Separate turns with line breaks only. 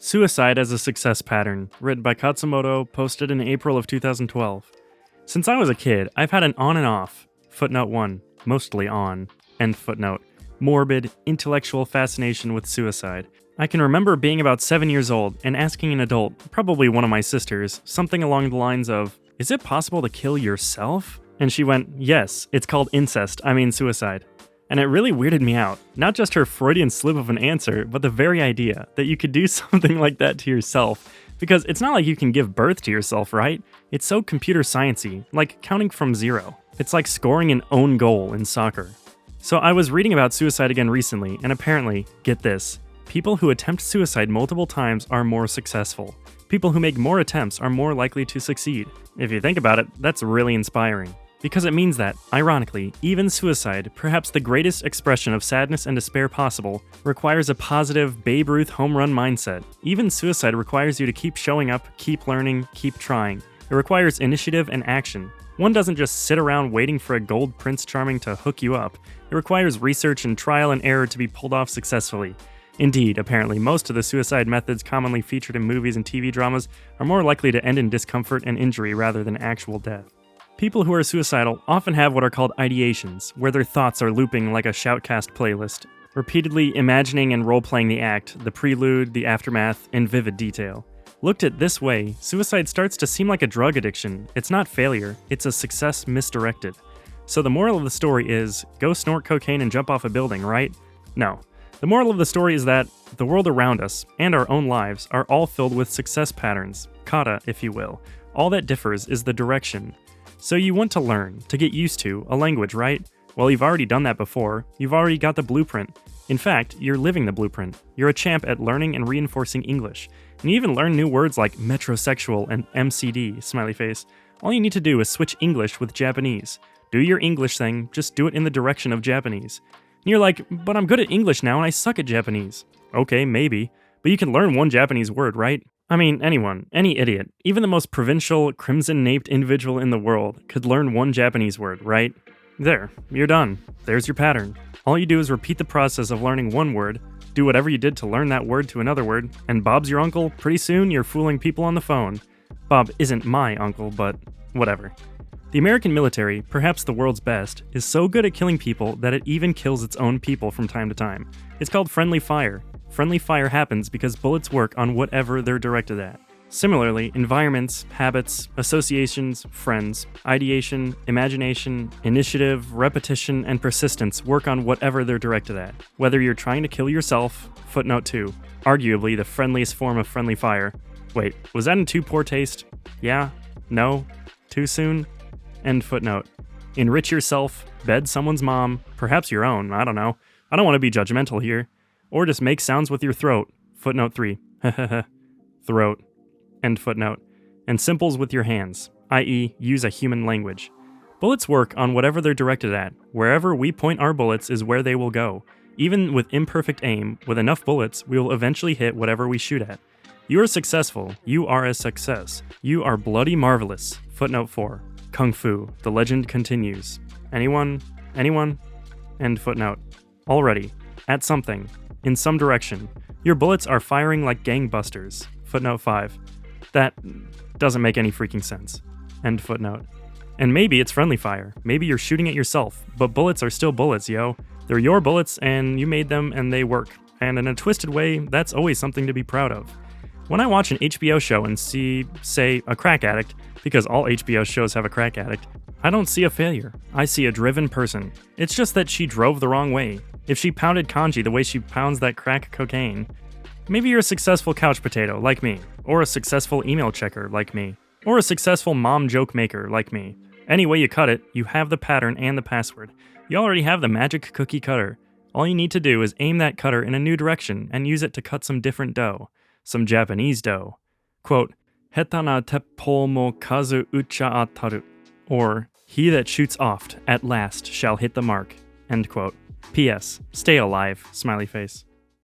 Suicide as a Success Pattern, written by Khatzumoto, posted in April of 2012. Since I was a kid, I've had an on and off, footnote 1, mostly on, end footnote, morbid, intellectual fascination with suicide. I can remember being about 7 years old and asking an adult, probably one of my sisters, something along the lines of, "Is it possible to kill yourself?" And she went, "Yes, it's called suicide." And it really weirded me out. Not just her Freudian slip of an answer, but the very idea that you could do something like that to yourself. Because it's not like you can give birth to yourself, right? It's so computer science-y, like counting from zero. It's like scoring an own goal in soccer. So I was reading about suicide again recently, and apparently, get this, people who attempt suicide multiple times are more successful. People who make more attempts are more likely to succeed. If you think about it, that's really inspiring. Because it means that, ironically, even suicide, perhaps the greatest expression of sadness and despair possible, requires a positive Babe Ruth home run mindset. Even suicide requires you to keep showing up, keep learning, keep trying. It requires initiative and action. One doesn't just sit around waiting for a gold Prince Charming to hook you up. It requires research and trial and error to be pulled off successfully. Indeed, apparently, most of the suicide methods commonly featured in movies and TV dramas are more likely to end in discomfort and injury rather than actual death. People who are suicidal often have what are called ideations, where their thoughts are looping like a shoutcast playlist, repeatedly imagining and role-playing the act, the prelude, the aftermath, in vivid detail. Looked at this way, suicide starts to seem like a drug addiction. It's not failure, it's a success misdirected. So the moral of the story is, go snort cocaine and jump off a building, right? No. The moral of the story is that the world around us, and our own lives, are all filled with success patterns, kata, if you will. All that differs is the direction. So you want to learn, to get used to, a language, right? Well, you've already done that before. You've already got the blueprint. In fact, you're living the blueprint. You're a champ at learning and reinforcing English. And you even learn new words like metrosexual and MCD, smiley face. All you need to do is switch English with Japanese. Do your English thing, just do it in the direction of Japanese. And you're like, but I'm good at English now and I suck at Japanese. Okay, maybe. But you can learn one Japanese word, right? I mean, anyone, any idiot, even the most provincial, crimson-naped individual in the world could learn one Japanese word, right? There, you're done. There's your pattern. All you do is repeat the process of learning one word, do whatever you did to learn that word to another word, and Bob's your uncle. Pretty soon, you're fooling people on the phone. Bob isn't my uncle, but whatever. The American military, perhaps the world's best, is so good at killing people that it even kills its own people from time to time. It's called friendly fire. Friendly fire happens because bullets work on whatever they're directed at. Similarly, environments, habits, associations, friends, ideation, imagination, initiative, repetition, and persistence work on whatever they're directed at. Whether you're trying to kill yourself, footnote 2, arguably the friendliest form of friendly fire. Wait, was that in too poor taste? Yeah? No? Too soon? End footnote. Enrich yourself, bed someone's mom, perhaps your own, I don't know. I don't want to be judgmental here. Or just make sounds with your throat. Footnote 3. Throat. End footnote. And symbols with your hands, i.e. use a human language. Bullets work on whatever they're directed at. Wherever we point our bullets is where they will go. Even with imperfect aim, with enough bullets, we will eventually hit whatever we shoot at. You are successful. You are a success. You are bloody marvelous. Footnote 4. Kung Fu. The legend continues. Anyone? Anyone? End footnote. Already. At something. In some direction. Your bullets are firing like gangbusters. Footnote 5. That doesn't make any freaking sense. End footnote. And maybe it's friendly fire. Maybe you're shooting at yourself, but bullets are still bullets, yo. They're your bullets and you made them and they work. And in a twisted way, that's always something to be proud of. When I watch an HBO show and see, say, a crack addict, because all HBO shows have a crack addict, I don't see a failure. I see a driven person. It's just that she drove the wrong way. If she pounded kanji the way she pounds that crack cocaine, maybe you're a successful couch potato like me, or a successful email checker like me, or a successful mom joke maker like me. Any way you cut it, you have the pattern and the password. You already have the magic cookie cutter. All you need to do is aim that cutter in a new direction and use it to cut some different dough. Some Japanese dough. Quote, "Heta na teppou mo kazu ucha attaru," or, "He that shoots oft, at last shall hit the mark." End quote. P.S. Stay alive, smiley face.